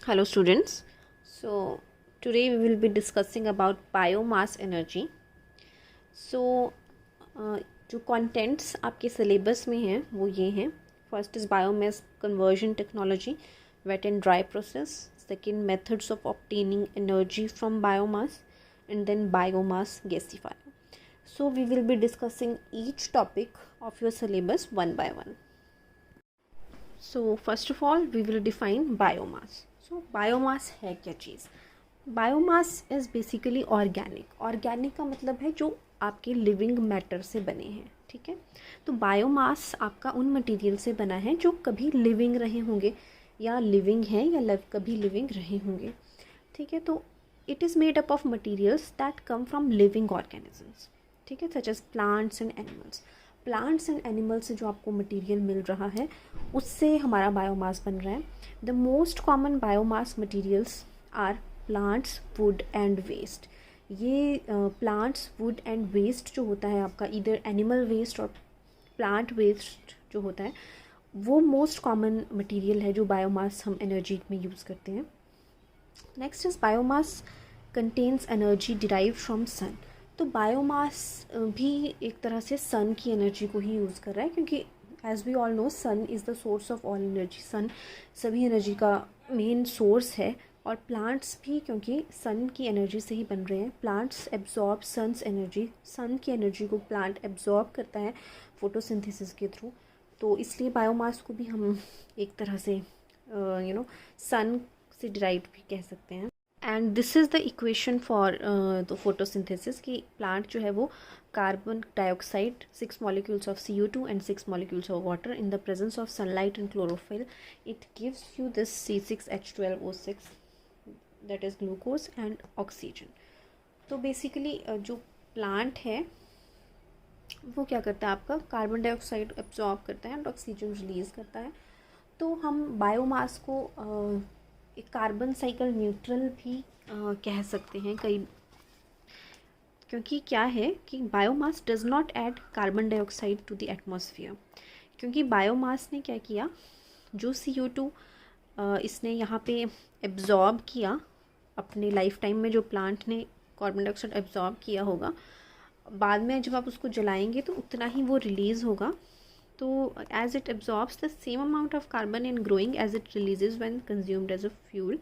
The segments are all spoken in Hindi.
Hello students. So today we will be discussing about biomass energy. So जो कंटेंट्स आपके सिलेबस में हैं वो ये हैं. First is biomass conversion technology, wet and dry process. Second, methods of obtaining energy from biomass, and then biomass gasifier. So we will be discussing each topic of your syllabus one by one. So first of all we will define biomass. So biomass है क्या चीज़? Biomass is basically organic. Organic का मतलब है जो आपके लिविंग मैटर से बने हैं. ठीक है, तो बायोमास आपका उन मटेरियल से बना है जो कभी लिविंग रहे होंगे या लिविंग हैं या कभी लिविंग रहे होंगे. ठीक है, तो it is made up of materials that come from living organisms. ठीक है, such as plants and animals. Plants and animals से जो आपको मटेरियल मिल रहा है उससे हमारा बायोमास बन रहा है. The most common biomass materials are plants, wood and waste. ये प्लांट्स, वुड एंड वेस्ट जो होता है आपका, इधर एनिमल वेस्ट और प्लांट वेस्ट जो होता है, वो मोस्ट कॉमन मटेरियल है जो बायोमास हम एनर्जी में यूज़ करते हैं. Next is biomass contains energy derive from sun. तो बायोमास भी एक तरह से सन की एनर्जी को ही यूज़ कर रहा है, क्योंकि as we all know sun is the source of all energy. Sun सभी एनर्जी का मेन सोर्स है. और प्लांट्स भी क्योंकि सन की एनर्जी से ही बन रहे हैं. Plants absorb sun's energy. Sun की एनर्जी को प्लांट एब्जॉर्ब करता है फोटोसिंथेसिस के थ्रू. तो इसलिए बायोमास को भी हम एक तरह से सन से डिराइव भी कह सकते हैं. And this is the equation for the photosynthesis कि प्लांट जो है वो carbon dioxide 6 molecules of CO2 and 6 molecules of water in the presence of sunlight and chlorophyll, it gives you this C6H12O6, that is glucose and oxygen. तो बेसिकली जो प्लांट है वो क्या करता है, आपका कार्बन डाइऑक्साइड एब्जॉर्ब करता है एंड ऑक्सीजन रिलीज़ करता है. तो हम बायोमास को एक कार्बन साइकिल न्यूट्रल भी कह सकते हैं कई, क्योंकि क्या है कि biomass does not add carbon dioxide to the atmosphere. क्योंकि बायोमास ने क्या किया, जो CO2 इसने यहाँ पे एब्जॉर्ब किया अपने लाइफ टाइम में, जो प्लांट ने कार्बन डाइऑक्साइड एब्जॉर्ब किया होगा, बाद में जब आप उसको जलाएंगे तो उतना ही वो रिलीज़ होगा. तो as it absorbs the same amount of carbon in growing as it releases when consumed as a fuel.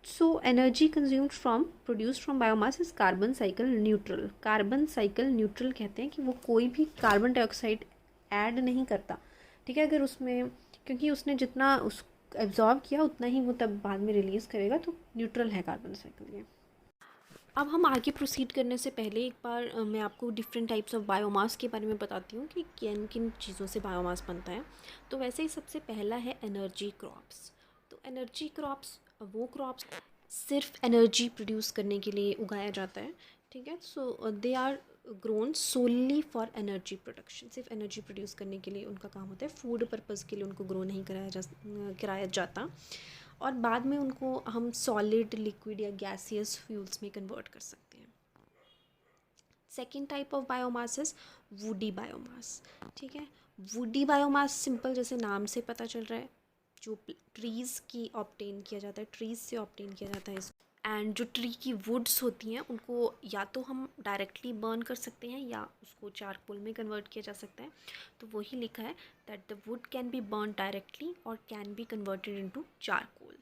So energy consumed from produced from biomass is carbon cycle neutral. Carbon cycle neutral कहते हैं कि वो कोई भी कार्बन डाइऑक्साइड ऐड नहीं करता. ठीक है, अगर उसमें, क्योंकि उसने जितना उस एब्जॉर्ब किया उतना ही वो तब बाद में रिलीज़ करेगा, तो न्यूट्रल है कार्बन साइकिल ये. अब हम आगे प्रोसीड करने से पहले एक बार मैं आपको डिफरेंट टाइप्स ऑफ बायोमास के बारे में बताती हूँ कि किन किन चीज़ों से बायोमास बनता है. तो वैसे ही सबसे पहला है एनर्जी क्रॉप्स. तो एनर्जी क्रॉप्स वो क्रॉप्स सिर्फ एनर्जी प्रोड्यूस करने के लिए उगाया जाता है. ठीक है, so they are grown solely for energy production. सिर्फ एनर्जी प्रोड्यूस करने के लिए उनका काम होता है. फूड पर्पज़ के लिए उनको ग्रो नहीं कराया जाता. और बाद में उनको हम सॉलिड, लिक्विड या गैसियस फ्यूल्स में कन्वर्ट कर सकते हैं. Second type of biomass is woody biomass. ठीक है, वुडी बायोमास सिंपल जैसे नाम से पता चल रहा है, जो ट्रीज़ की ऑब्टेन किया जाता है, ट्रीज़ से ऑब्टेन किया जाता है. एंड जो ट्री की वुड्स होती हैं उनको या तो हम डायरेक्टली बर्न कर सकते हैं या उसको चारकोल में कन्वर्ट किया जा सकता है. तो वही लिखा है that the wood can be burn directly और can be converted into charcoal.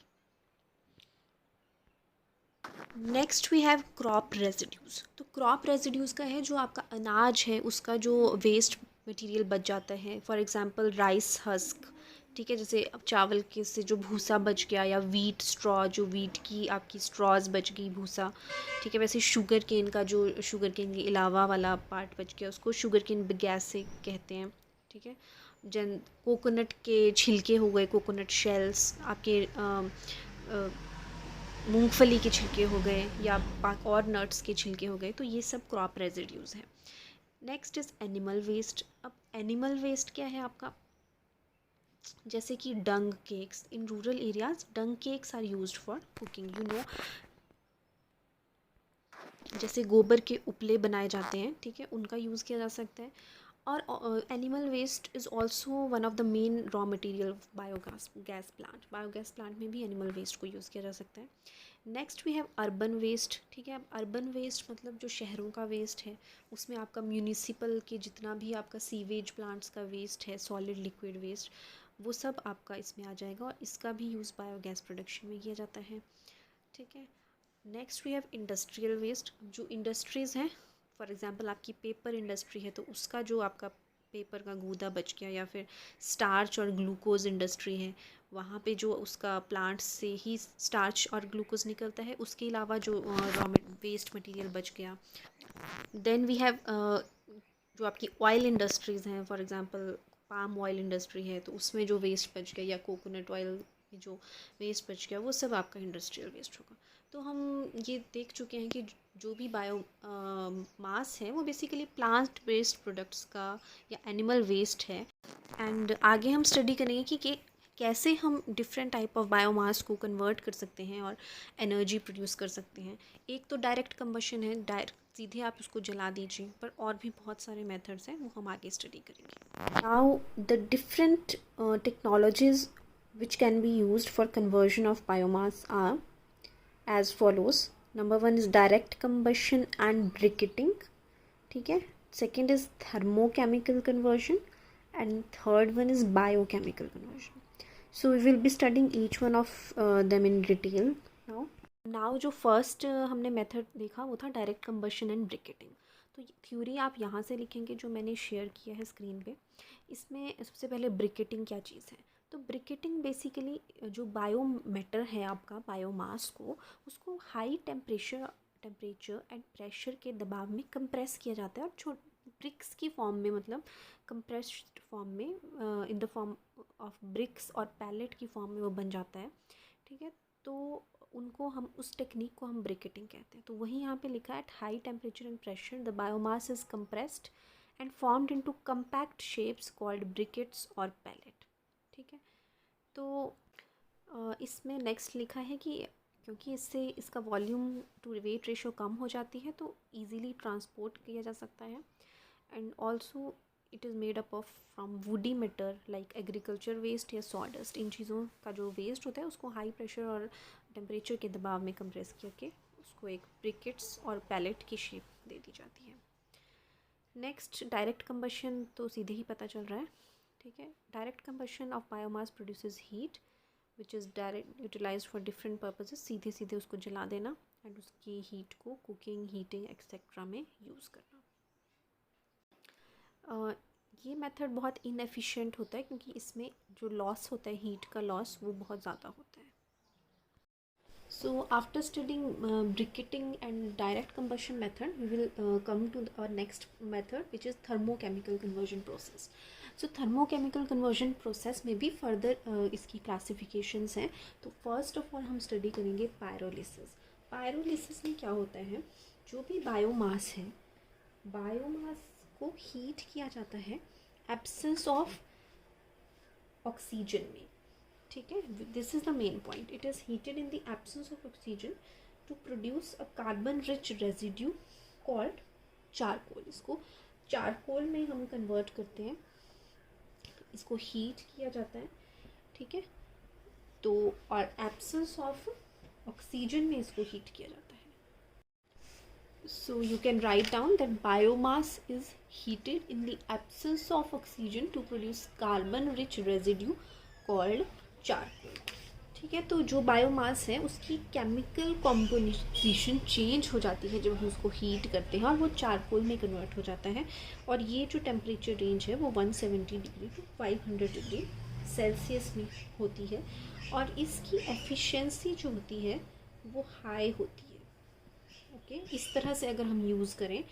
Next we have crop residues. तो क्रॉप रेजिड्यूज़ का है जो आपका अनाज है उसका जो वेस्ट मटेरियल बच जाता है. For example rice husk. ठीक है, जैसे अब चावल के से जो भूसा बच गया, या वीट स्ट्रॉ, जो वीट की आपकी स्ट्रॉज बच गई, भूसा. ठीक है, वैसे शुगर केन का जो शुगर केन के अलावा वाला पार्ट बच गया उसको शुगर केन गैस से कहते हैं. ठीक है, कोकोनट के छिलके हो गए, कोकोनट शेल्स, आपके मूंगफली के छिलके हो गए, या और नट्स के छिलके हो गए, तो ये सब क्रॉप रेजिड्यूज़ हैं. Next is animal waste. अब एनिमल वेस्ट क्या है आपका, जैसे कि dung cakes. In rural areas dung cakes are used for cooking. जैसे गोबर के उपले बनाए जाते हैं, ठीक है, उनका यूज़ किया जा सकता है. और animal waste is also one of the main raw material of gas plant. Biogas plant में भी एनिमल वेस्ट को यूज़ किया जा सकता है। Next we have urban waste. ठीक है, अब अर्बन वेस्ट मतलब जो शहरों का वेस्ट है, उसमें आपका म्यूनिसिपल के जितना भी आपका सीवेज प्लांट्स का वेस्ट है, सॉलिड लिक्विड वेस्ट, वो सब आपका इसमें आ जाएगा और इसका भी यूज़ बायोगैस प्रोडक्शन में किया जाता है। ठीक है, next we have industrial waste. जो इंडस्ट्रीज़ हैं, फॉर एग्जांपल आपकी पेपर इंडस्ट्री है तो उसका जो आपका पेपर का गूदा बच गया, या फिर स्टार्च और ग्लूकोज इंडस्ट्री है, वहाँ पे जो उसका प्लांट से ही स्टार्च और ग्लूकोज निकलता है, उसके अलावा जो रॉ वेस्ट मटेरियल बच गया। देन वी हैव जो आपकी ऑयल इंडस्ट्रीज़ हैं, for example palm oil industry है तो उसमें जो वेस्ट बच गया, या कोकोनट ऑयल जो वेस्ट बच गया, वो सब आपका इंडस्ट्रियल वेस्ट होगा। तो हम ये देख चुके हैं कि जो भी बायो मास है वो बेसिकली प्लांट बेस्ड प्रोडक्ट्स का या एनिमल वेस्ट है। एंड आगे हम स्टडी करेंगे कि कैसे हम डिफरेंट टाइप ऑफ बायोमास को कन्वर्ट कर सकते हैं और एनर्जी प्रोड्यूस कर सकते हैं। एक तो डायरेक्ट कंबशन है, डायरेक्ट सीधे आप उसको जला दीजिए, पर और भी बहुत सारे मेथड्स हैं, वो हम आगे स्टडी करेंगे। Now the different technologies which can be used for conversion of biomass are as follows. Number one is direct combustion and briquetting. ठीक है, second is thermochemical conversion and third one is biochemical conversion. So we will be studying each one of them in detail now जो first हमने method देखा वो था direct combustion and briquetting। तो थ्योरी आप यहाँ से लिखेंगे जो मैंने शेयर किया है स्क्रीन पे। इसमें सबसे पहले ब्रिकेटिंग क्या चीज़ है। तो ब्रिकेटिंग बेसिकली जो बायो मैटर है आपका, बायोमास को, उसको हाई टेम्परेचर एंड प्रेशर के दबाव में कंप्रेस किया जाता है और ब्रिक्स की फॉर्म में, मतलब कंप्रेस्ड फॉर्म में, in the form of BRICS और पैलेट की फॉर्म में वो बन जाता है। ठीक है, तो उनको हम, उस टेक्निक को हम ब्रिकेटिंग कहते हैं। तो वही यहाँ पे लिखा है, at high temperature and pressure the biomass is compressed and formed into compact shapes called briquettes और पैलेट। ठीक है, तो इसमें नेक्स्ट लिखा है कि क्योंकि इससे इसका वॉल्यूम टू वेट रेशो कम हो जाती है तो इजीली ट्रांसपोर्ट किया जा सकता है। And also it is made up of from woody matter like agriculture waste या सॉडस्ट। इन चीज़ों का जो वेस्ट होता है उसको हाई प्रेशर और टेम्परेचर के दबाव में कंप्रेस करके उसको एक ब्रिकेट्स और पैलेट की शेप दे दी जाती है। नेक्स्ट डायरेक्ट कंबशन, तो सीधे ही पता चल रहा है। ठीक है, direct combustion of biomass produces heat which is direct utilised for different purposes. सीधे सीधे उसको जला देना एंड उसकी हीट को कुकिंग, हीटिंग एक्सेट्रा में यूज़ करना। ये मेथड बहुत इनएफिशिएंट होता है क्योंकि इसमें जो लॉस होता है, हीट का लॉस, वो बहुत ज़्यादा होता है। So after studying briquetting and direct combustion method, we will come to our next method, which is thermochemical conversion process. So thermochemical conversion process में भी further इसकी classifications हैं। तो first of all हम study करेंगे pyrolysis। pyrolysis में क्या होता है, जो भी बायोमास है, बायोमास को हीट किया जाता है एब्सेंस ऑफ ऑक्सीजन में। ठीक है, this is the main point. It is heated in the absence of oxygen to produce a carbon rich residue called charcoal. इसको चारकोल में हम कन्वर्ट करते हैं, इसको हीट किया जाता है। ठीक है, तो और एब्सेंस ऑफ ऑक्सीजन में इसको हीट किया जाता है। So you can write down that biomass is heated in the absence of oxygen to produce carbon rich residue called charcoal। ठीक है, तो जो बायोमास है उसकी केमिकल कॉम्पोजिशन चेंज हो जाती है जब हम उसको हीट करते हैं और वो चारकोल में कन्वर्ट हो जाता है। और ये जो टेम्परेचर रेंज है वो 170 डिग्री टू 500 डिग्री सेल्सियस में होती है और इसकी एफिशिएंसी जो होती है वो हाई होती है। ओके, इस तरह से अगर हम यूज़ करें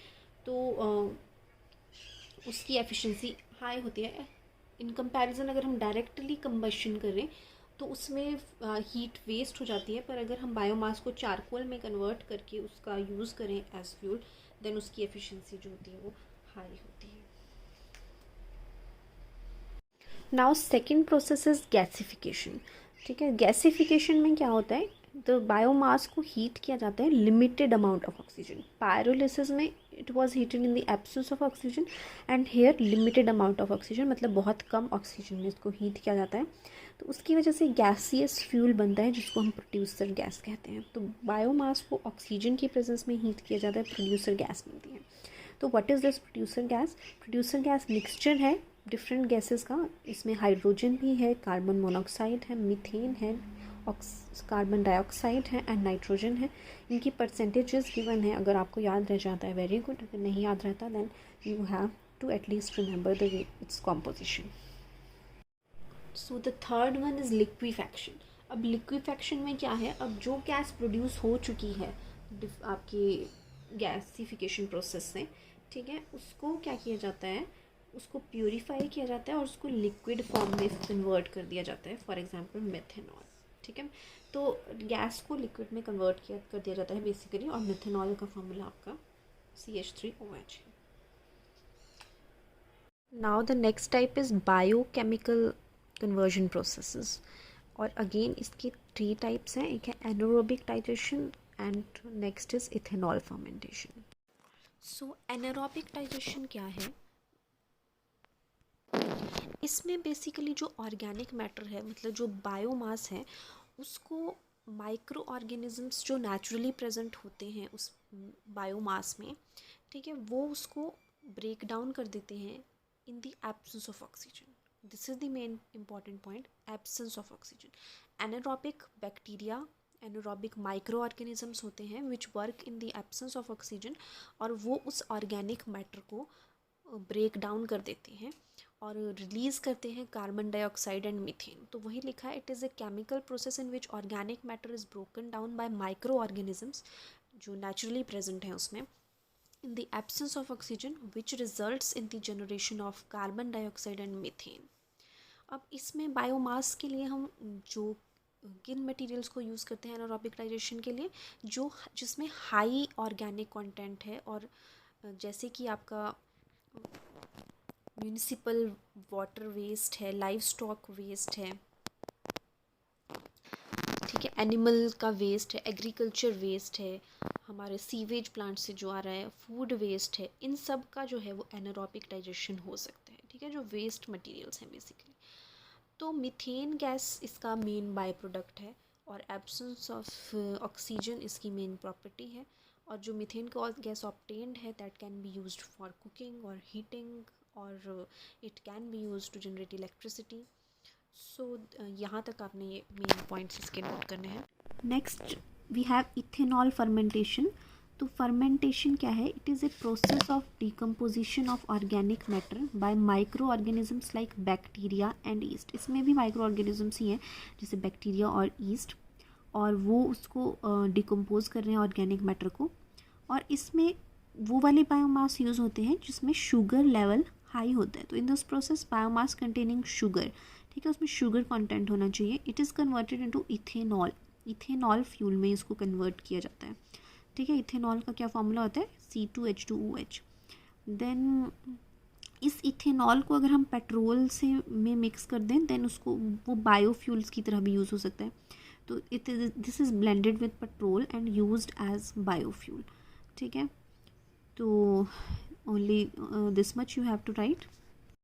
तो उसकी एफिशिएंसी हाई होती है। इन कंपैरिजन अगर हम डायरेक्टली कंबशन करें तो उसमें हीट वेस्ट हो जाती है, पर अगर हम बायोमास को चारकोल में कन्वर्ट करके उसका यूज़ करें एज फ्यूल, देन उसकी एफिशिएंसी जो होती है वो हाई होती है। Now second process is gasification. ठीक है, गैसिफिकेशन में क्या होता है, तो बायोमास को हीट किया जाता है limited amount of oxygen. Pyrolysis में it was heated in the absence of oxygen and here limited amount of oxygen, मतलब बहुत कम ऑक्सीजन में इसको हीट किया जाता है, तो उसकी वजह से गैसियस फ्यूल बनता है जिसको हम प्रोड्यूसर गैस कहते हैं। तो बायोमास को ऑक्सीजन की प्रेजेंस में हीट किया जाता है, प्रोड्यूसर गैस मिलती है। तो what is this producer gas? Producer gas mixture है डिफरेंट गैसेस का। इसमें हाइड्रोजन भी है, कार्बन मोनोऑक्साइड है, मीथेन है, कार्बन डाइऑक्साइड है एंड नाइट्रोजन है। इनकी परसेंटेजेस गिवन है, अगर आपको याद रह जाता है वेरी गुड, अगर नहीं याद रहता then you have to at least remember the its composition. So the third one is liquefaction. अब लिक्विफैक्शन में क्या है, अब जो गैस प्रोड्यूस हो चुकी है आपकी गैसिफिकेशन प्रोसेस से, ठीक है, उसको क्या किया जाता है, उसको प्योरीफाई किया जाता है और उसको लिक्विड फॉर्म में कन्वर्ट कर दिया जाता है, फॉर एग्जांपल मेथेनॉल। ठीक है, तो गैस को लिक्विड में कन्वर्ट कर दिया जाता है बेसिकली, और मेथेनॉल का फॉर्मूला आपका CH3OH है। Now the next type is biochemical conversion processes, और अगेन इसके 3 टाइप्स हैं, एक है anaerobic digestion and next is ethanol fermentation. So anaerobic digestion क्या है, इसमें बेसिकली जो ऑर्गेनिक मैटर है, मतलब जो बायोमास है, उसको माइक्रो ऑर्गेनिजम्स जो नेचुरली प्रेजेंट होते हैं उस बायोमास में, ठीक है, वो उसको ब्रेक डाउन कर देते हैं इन the absence of oxygen. This is the main important point, absence of oxygen. Anaerobic bacteria, anaerobic micro organisms होते हैं which work in the absence of oxygen, और वो उस ऑर्गेनिक मैटर को ब्रेक डाउन कर देते हैं और रिलीज़ करते हैं कार्बन डाइऑक्साइड एंड मीथेन। तो वही लिखा है, it is a chemical process in which organic matter is broken down by micro organisms जो नेचुरली प्रेजेंट हैं उसमें, in the absence of oxygen, which results in the generation of carbon dioxide and methane. अब इसमें बायोमास के लिए हम जो किन मटेरियल्स को यूज़ करते हैं एनारोबिक डाइजेशन के लिए, जो जिसमें हाई ऑर्गेनिक कंटेंट है, और जैसे कि आपका म्यूनिसिपल वाटर वेस्ट है, लाइव स्टॉक वेस्ट है, ठीक है, एनिमल का वेस्ट है, एग्रीकल्चर वेस्ट है, हमारे सीवेज प्लांट से जो आ रहा है, फूड वेस्ट है, इन सब का जो है वो एनारोबिक डाइजेशन हो सकता है। ठीक है, जो वेस्ट मटेरियल्स हैं बेसिकली। तो मीथेन गैस इसका मेन बाय प्रोडक्ट है, और एब्सेंस ऑफ ऑक्सीजन इसकी मेन प्रॉपर्टी है, और जो मीथेन का गैस ऑब्टेन्ड है that can be used for cooking और हीटिंग, और it can be used to generate electricity. So यहाँ तक आपने ये मेन पॉइंट्स इसके नोट करने हैं। Next we have ethanol fermentation. तो फर्मेंटेशन क्या है, it is a process of decomposition of organic matter by micro organisms like bacteria and yeast. इसमें भी माइक्रो ऑर्गेनिजम्स ही हैं जैसे बैक्टीरिया और ईस्ट, और वो उसको डिकम्पोज कर रहे हैं ऑर्गेनिक मैटर को, और इसमें वो वाले बायोमास यूज़ होते हैं जिसमें शुगर लेवल हाई होता है। तो in this process biomass containing sugar, ठीक है, उसमें शुगर कंटेंट होना चाहिए, it is converted into ethanol. Ethanol fuel में इसको कन्वर्ट किया जाता है। ठीक है, इथेनॉल का क्या फॉर्मूला होता है, C2H2OH। देन इस इथेनॉल को अगर हम पेट्रोल से में मिक्स कर दें देन उसको वो बायोफ्यूल्स की तरह भी यूज़ हो सकता है। तो this is blended with petrol and used as biofuel. ठीक है, तो only this much you have to right.